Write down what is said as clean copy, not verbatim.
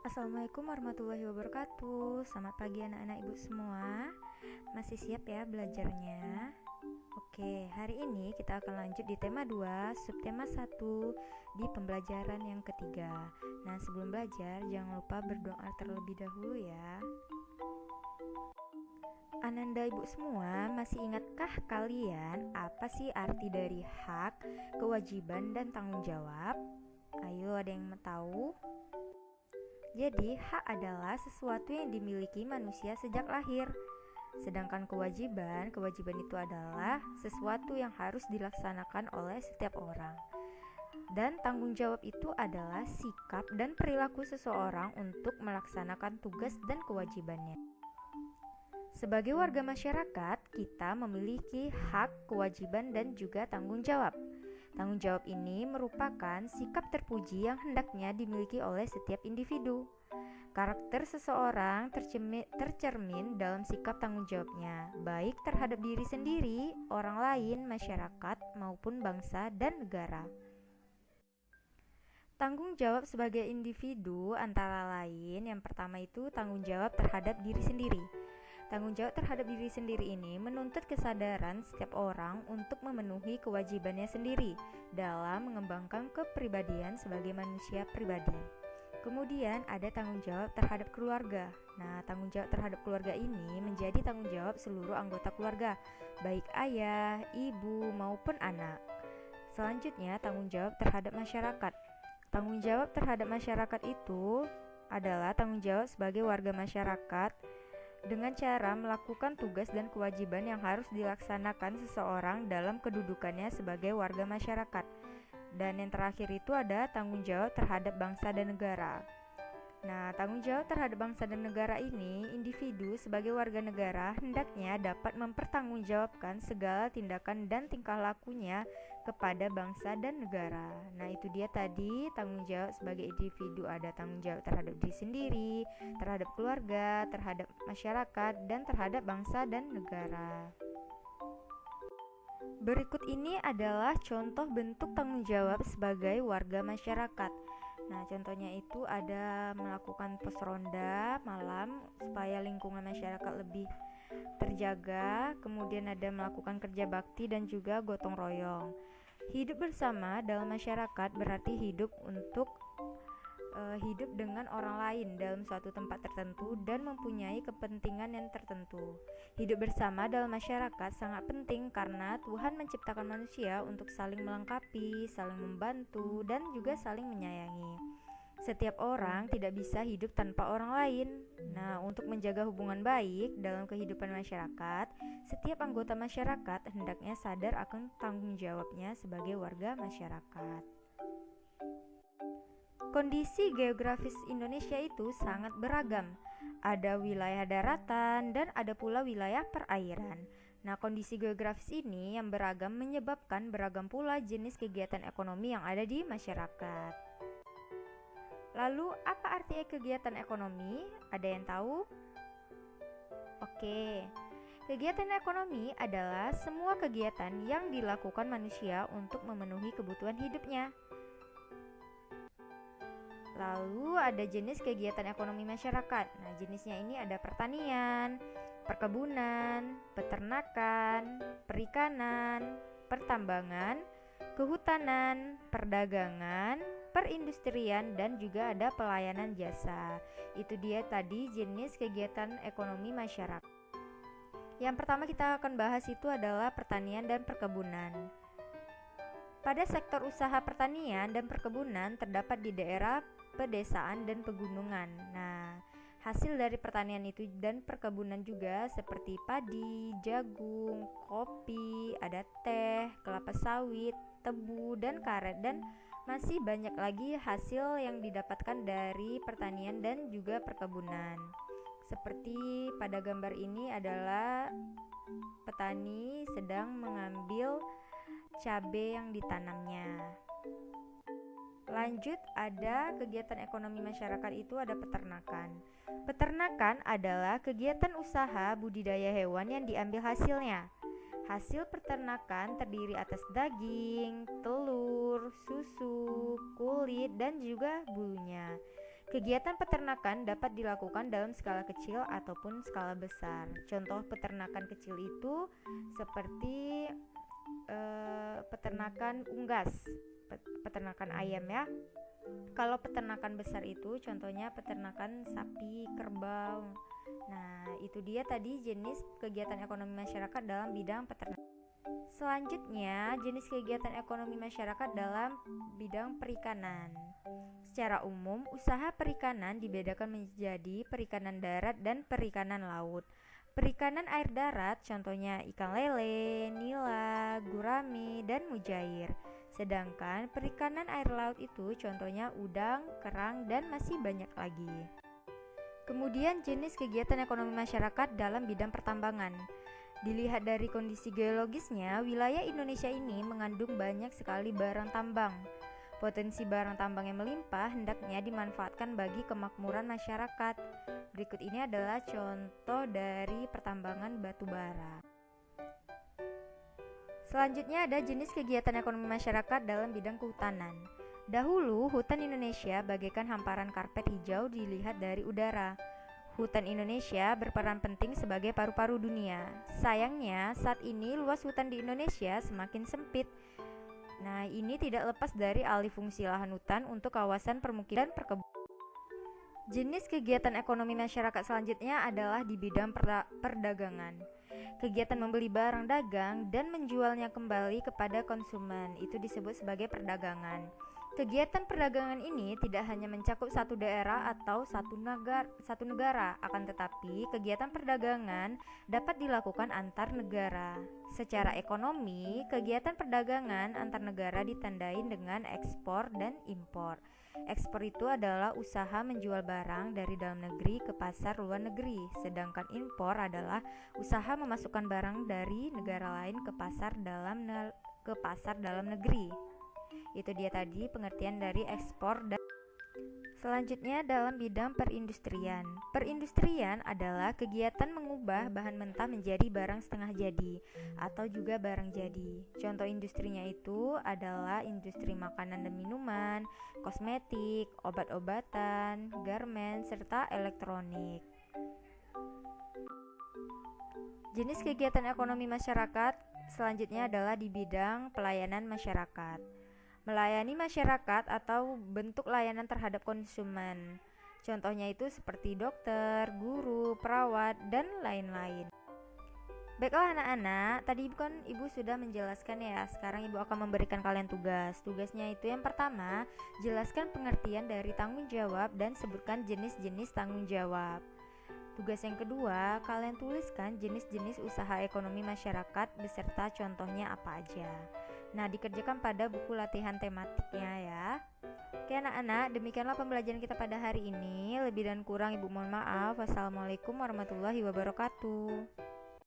Assalamualaikum warahmatullahi wabarakatuh. Selamat pagi anak-anak ibu semua. Masih siap ya belajarnya? Oke, hari ini kita akan lanjut di tema 2, subtema 1 di pembelajaran yang ketiga. Nah, sebelum belajar jangan lupa berdoa terlebih dahulu ya. Ananda ibu semua, masih ingatkah kalian apa sih arti dari hak, kewajiban, dan tanggung jawab? Ayo, ada yang mau tahu? Jadi, hak adalah sesuatu yang dimiliki manusia sejak lahir. Sedangkan kewajiban itu adalah sesuatu yang harus dilaksanakan oleh setiap orang. Dan tanggung jawab itu adalah sikap dan perilaku seseorang untuk melaksanakan tugas dan kewajibannya. Sebagai warga masyarakat, kita memiliki hak, kewajiban, dan juga tanggung jawab. Tanggung jawab ini merupakan sikap terpuji yang hendaknya dimiliki oleh setiap individu. Karakter seseorang tercermin dalam sikap tanggung jawabnya, baik terhadap diri sendiri, orang lain, masyarakat, maupun bangsa dan negara. Tanggung jawab sebagai individu antara lain, yang pertama itu tanggung jawab terhadap diri sendiri. Tanggung jawab terhadap diri sendiri ini menuntut kesadaran setiap orang untuk memenuhi kewajibannya sendiri dalam mengembangkan kepribadian sebagai manusia pribadi. Kemudian ada tanggung jawab terhadap keluarga. Nah, tanggung jawab terhadap keluarga ini menjadi tanggung jawab seluruh anggota keluarga, baik ayah, ibu, maupun anak. Selanjutnya, tanggung jawab terhadap masyarakat. Tanggung jawab terhadap masyarakat itu adalah tanggung jawab sebagai warga masyarakat dengan cara melakukan tugas dan kewajiban yang harus dilaksanakan seseorang dalam kedudukannya sebagai warga masyarakat. Dan yang terakhir itu ada tanggung jawab terhadap bangsa dan negara. Nah, tanggung jawab terhadap bangsa dan negara ini, individu sebagai warga negara hendaknya dapat mempertanggungjawabkan segala tindakan dan tingkah lakunya kepada bangsa dan negara. Nah, itu dia tadi tanggung jawab sebagai individu, ada tanggung jawab terhadap diri sendiri, terhadap keluarga, terhadap masyarakat, dan terhadap bangsa dan negara. Berikut ini adalah contoh bentuk tanggung jawab sebagai warga masyarakat. Nah, contohnya itu ada melakukan pos ronda malam supaya lingkungan masyarakat lebih terjaga, kemudian ada melakukan kerja bakti dan juga gotong royong. Hidup bersama dalam masyarakat berarti hidup dengan orang lain dalam suatu tempat tertentu dan mempunyai kepentingan yang tertentu. Hidup bersama dalam masyarakat sangat penting karena Tuhan menciptakan manusia untuk saling melengkapi, saling membantu, dan juga saling menyayangi. Setiap orang tidak bisa hidup tanpa orang lain. Nah, untuk menjaga hubungan baik dalam kehidupan masyarakat, setiap anggota masyarakat hendaknya sadar akan tanggung jawabnya sebagai warga masyarakat. Kondisi geografis Indonesia itu sangat beragam. Ada wilayah daratan dan ada pula wilayah perairan. Nah, kondisi geografis ini yang beragam menyebabkan beragam pula jenis kegiatan ekonomi yang ada di masyarakat. Lalu, apa arti kegiatan ekonomi? Ada yang tahu? Oke. Kegiatan ekonomi adalah semua kegiatan yang dilakukan manusia untuk memenuhi kebutuhan hidupnya. Lalu ada jenis kegiatan ekonomi masyarakat. Nah, jenisnya ini ada pertanian, perkebunan, peternakan, perikanan, pertambangan, kehutanan, perdagangan, perindustrian, dan juga ada pelayanan jasa. Itu dia tadi jenis kegiatan ekonomi masyarakat. Yang pertama kita akan bahas itu adalah pertanian dan perkebunan. Pada sektor usaha pertanian dan perkebunan terdapat di daerah pedesaan dan pegunungan. Nah, hasil dari pertanian itu dan perkebunan juga seperti padi, jagung, kopi, ada teh, kelapa sawit, tebu, dan karet, dan masih banyak lagi hasil yang didapatkan dari pertanian dan juga perkebunan. Seperti pada gambar ini adalah petani sedang mengambil cabai yang ditanamnya. Lanjut, ada kegiatan ekonomi masyarakat itu ada peternakan. Peternakan adalah kegiatan usaha budidaya hewan yang diambil hasilnya. Hasil peternakan terdiri atas daging, telur, susu, kulit, dan juga bulunya. Kegiatan peternakan dapat dilakukan dalam skala kecil ataupun skala besar. Contoh peternakan kecil itu seperti peternakan unggas, peternakan ayam ya. Kalau peternakan besar itu contohnya peternakan sapi, kerbau. Nah, itu dia tadi jenis kegiatan ekonomi masyarakat dalam bidang peternakan. Selanjutnya, jenis kegiatan ekonomi masyarakat dalam bidang perikanan. Secara umum, usaha perikanan dibedakan menjadi perikanan darat dan perikanan laut. Perikanan air darat contohnya ikan lele, nila, gurame, dan mujair. Sedangkan perikanan air laut itu contohnya udang, kerang, dan masih banyak lagi. Kemudian jenis kegiatan ekonomi masyarakat dalam bidang pertambangan. Dilihat dari kondisi geologisnya, wilayah Indonesia ini mengandung banyak sekali barang tambang. Potensi barang tambang yang melimpah hendaknya dimanfaatkan bagi kemakmuran masyarakat. Berikut ini adalah contoh dari pertambangan batu bara. Selanjutnya ada jenis kegiatan ekonomi masyarakat dalam bidang kehutanan. Dahulu, hutan Indonesia bagaikan hamparan karpet hijau dilihat dari udara. Hutan Indonesia berperan penting sebagai paru-paru dunia. Sayangnya, saat ini luas hutan di Indonesia semakin sempit. Nah, ini tidak lepas dari alih fungsi lahan hutan untuk kawasan permukiman dan perkebunan. Jenis kegiatan ekonomi masyarakat selanjutnya adalah di bidang perdagangan. Kegiatan membeli barang dagang dan menjualnya kembali kepada konsumen itu disebut sebagai perdagangan. Kegiatan perdagangan ini tidak hanya mencakup satu daerah atau satu negara, akan tetapi kegiatan perdagangan dapat dilakukan antar negara. Secara ekonomi, kegiatan perdagangan antar negara ditandai dengan ekspor dan impor. Ekspor itu adalah usaha menjual barang dari dalam negeri ke pasar luar negeri, sedangkan impor adalah usaha memasukkan barang dari negara lain ke pasar dalam negeri. Itu dia tadi pengertian dari ekspor dan selanjutnya dalam bidang perindustrian. Perindustrian adalah kegiatan mengubah bahan mentah menjadi barang setengah jadi atau juga barang jadi. Contoh industrinya itu adalah industri makanan dan minuman, kosmetik, obat-obatan, garmen, serta elektronik. Jenis kegiatan ekonomi masyarakat selanjutnya adalah di bidang pelayanan masyarakat. Melayani masyarakat atau bentuk layanan terhadap konsumen. Contohnya itu seperti dokter, guru, perawat, dan lain-lain. Baiklah anak-anak, tadi kan Ibu sudah menjelaskan ya. Sekarang Ibu akan memberikan kalian tugas. Tugasnya itu yang pertama, jelaskan pengertian dari tanggung jawab dan sebutkan jenis-jenis tanggung jawab. Tugas yang kedua, kalian tuliskan jenis-jenis usaha ekonomi masyarakat beserta contohnya apa aja. Nah, dikerjakan pada buku latihan tematiknya ya. Oke anak-anak, demikianlah pembelajaran kita pada hari ini. Lebih dan kurang Ibu mohon maaf. Wassalamualaikum warahmatullahi wabarakatuh.